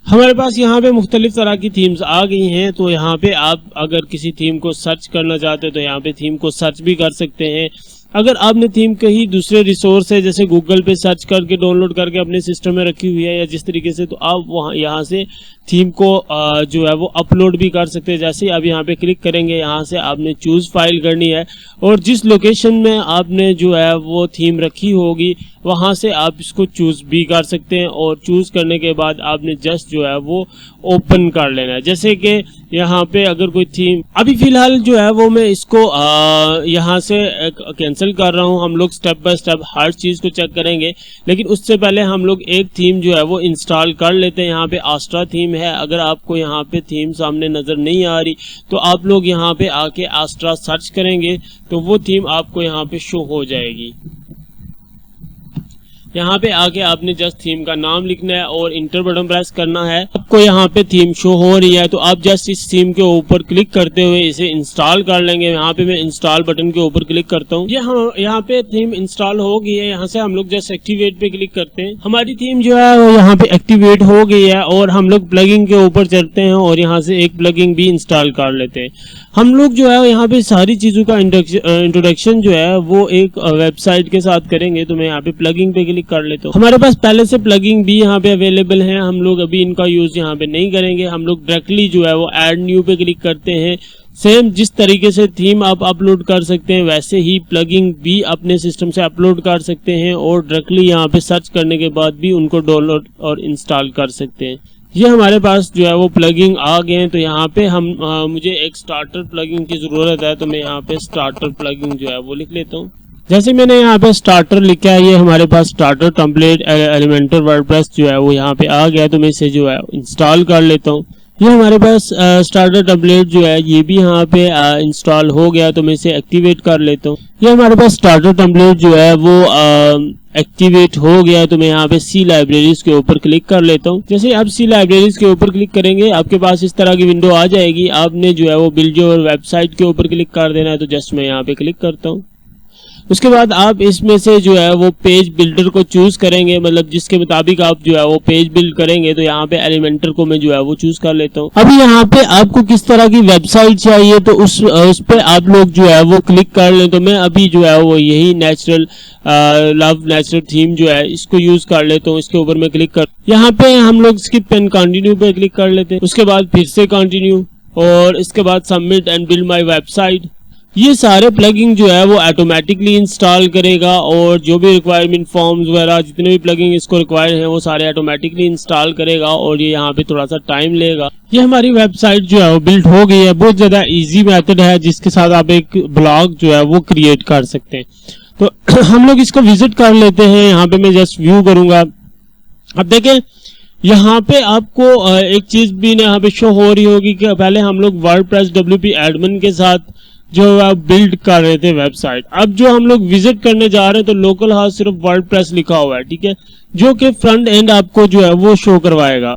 हमारे पास यहाँ पे मुख्तलिफ तरह की थीम्स आ गई हैं। तो यहाँ पे आप अगर किसी थीम को सर्च करना चाहते हैं तो यहाँ पे थीम को सर्च भी कर सकते हैं। अगर आपने थीम कहीं दूसरे रिसोर्स है जैसे गूगल पे सर्च करके डाउनलोड करके अपने सिस्टम में रखी हुई है या जिस तरीके से, तो आप वहाँ यहाँ से थीम को जो है वो अपलोड भी कर सकते हैं। जैसे आप यहाँ पे क्लिक करेंगे, यहाँ से आपने चूज़ फाइल करनी है और जिस लोकेशन में आपने जो है वो थीम रखी होगी वहाँ से आप इसको चूज़ भी कर सकते हैं। और चूज़ करने के बाद आपने जस्ट जो है वो ओपन कर लेना है। जैसे कि यहाँ पे अगर कोई थीम अभी फ़िलहाल जो है वो मैं इसको यहाँ से कैंसिल कर रहा हूँ। हम लोग स्टेप बाय स्टेप हर चीज़ को चेक करेंगे, लेकिन उससे पहले हम लोग एक थीम जो है वो इंस्टॉल कर लेते हैं। यहाँ पे आस्ट्रा थीम है। अगर आपको यहाँ पे थीम सामने नज़र नहीं आ रही तो आप लोग यहाँ पे आके आस्ट्रा सर्च करेंगे तो वो थीम आपको यहाँ पे शो हो जाएगी। यहाँ पे आके आपने जस्ट थीम का नाम लिखना है और इंटर बटन प्रेस करना है। आपको यहाँ पे थीम शो हो रही है तो आप जस्ट इस थीम के ऊपर क्लिक करते हुए इसे इंस्टॉल कर लेंगे। यहाँ पे मैं इंस्टॉल बटन के ऊपर क्लिक करता हूँ। यहाँ पे थीम इंस्टॉल हो गई है। यहाँ से हम लोग जस्ट एक्टिवेट पे क्लिक करते हैं। हमारी थीम जो है वो यहाँ पे एक्टिवेट हो गई है और हम लोग प्लगइन के ऊपर चलते हैं और यहाँ से एक प्लगइन भी इंस्टॉल कर लेते हैं। हम लोग जो है यहाँ पे सारी चीज़ों का इंट्रोडक्शन जो है वो एक वेबसाइट के साथ करेंगे। तो मैं यहाँ पे प्लगइन पे क्लिक कर लेता हूँ। हमारे पास पहले से प्लगइन भी यहाँ पे अवेलेबल है। हम लोग अभी इनका यूज़ यहाँ पे नहीं करेंगे। हम लोग डायरेक्टली जो है वो ऐड न्यू पे क्लिक करते हैं। सेम जिस तरीके से थीम आप अपलोड कर सकते हैं वैसे ही प्लगइन भी अपने सिस्टम से अपलोड कर सकते हैं और डायरेक्टली यहाँ पे सर्च करने के बाद भी उनको डाउनलोड और इंस्टॉल कर सकते हैं। ये हमारे पास जो है वो प्लगइन आ गए हैं। तो यहाँ पे मुझे एक स्टार्टर प्लगइन की ज़रूरत है। तो मैं यहाँ पे स्टार्टर प्लगइन जो है वो लिख लेता हूँ। जैसे मैंने यहाँ पे स्टार्टर लिखा है, ये हमारे पास स्टार्टर टेम्पलेट एलिमेंटर वर्डप्रेस जो है वो यहाँ पे आ गया। तो मैं इसे जो है इंस्टॉल कर लेता हूँ। ये हमारे पास स्टार्टर टेम्पलेट जो है ये भी यहाँ पे इंस्टॉल हो गया। तो मैं इसे एक्टिवेट कर लेता हूँ। ये हमारे पास स्टार्टर टेम्पलेट जो है वो एक्टिवेट हो गया। तो मैं यहाँ पे सी लाइब्रेरीज के ऊपर क्लिक कर लेता हूँ। जैसे आप सी लाइब्रेरीज के ऊपर क्लिक करेंगे आपके पास इस तरह की विंडो आ जाएगी। आपने जो है वो बिल्ड योर वेबसाइट के ऊपर क्लिक कर देना है। तो जस्ट मैं यहाँ पे क्लिक करता हूँ। उसके बाद आप इसमें से जो है वो पेज बिल्डर को चूज करेंगे, मतलब जिसके मुताबिक आप जो है वो पेज बिल्ड करेंगे। तो यहाँ पे एलिमेंटर को मैं जो है वो चूज कर लेता हूँ। अभी यहाँ पे आपको किस तरह की वेबसाइट चाहिए तो उस पे आप लोग जो है वो क्लिक कर लें। तो मैं अभी जो है वो यही नेचुरल लव नेचुरल थीम जो है इसको यूज कर लेता हूँ। इसके ऊपर मैं क्लिक कर, यहाँ पे हम लोग स्किप एंड कंटिन्यू पे क्लिक कर लेते हैं। उसके बाद फिर से कंटिन्यू और इसके बाद submit and build my website. ये सारे प्लगइन जो है वो ऑटोमेटिकली इंस्टॉल करेगा और जो भी रिक्वायरमेंट फॉर्म्स वगैरह जितने भी प्लगइन इसको रिक्वायर हैं वो सारे ऑटोमेटिकली इंस्टॉल करेगा और ये यहाँ पे थोड़ा सा टाइम लेगा। ये हमारी वेबसाइट जो है वो बिल्ड हो गई है। बहुत ज़्यादा इजी मेथड है जिसके साथ आप एक ब्लॉग जो है वो क्रिएट कर सकते हैं। तो हम लोग इसको विजिट कर लेते हैं। यहाँ पे मैं जस्ट व्यू करूँगा। अब देखें यहाँ पे आपको एक चीज़ भी यहाँ पे शो हो रही होगी कि पहले हम लोग वर्डप्रेस WP एडमिन के साथ जो आप बिल्ड कर रहे थे वेबसाइट, अब जो हम लोग विजिट करने जा रहे हैं तो लोकल हाउस सिर्फ वर्डप्रेस लिखा हुआ है, ठीक है, जो कि फ्रंट एंड आपको जो है वो शो करवाएगा।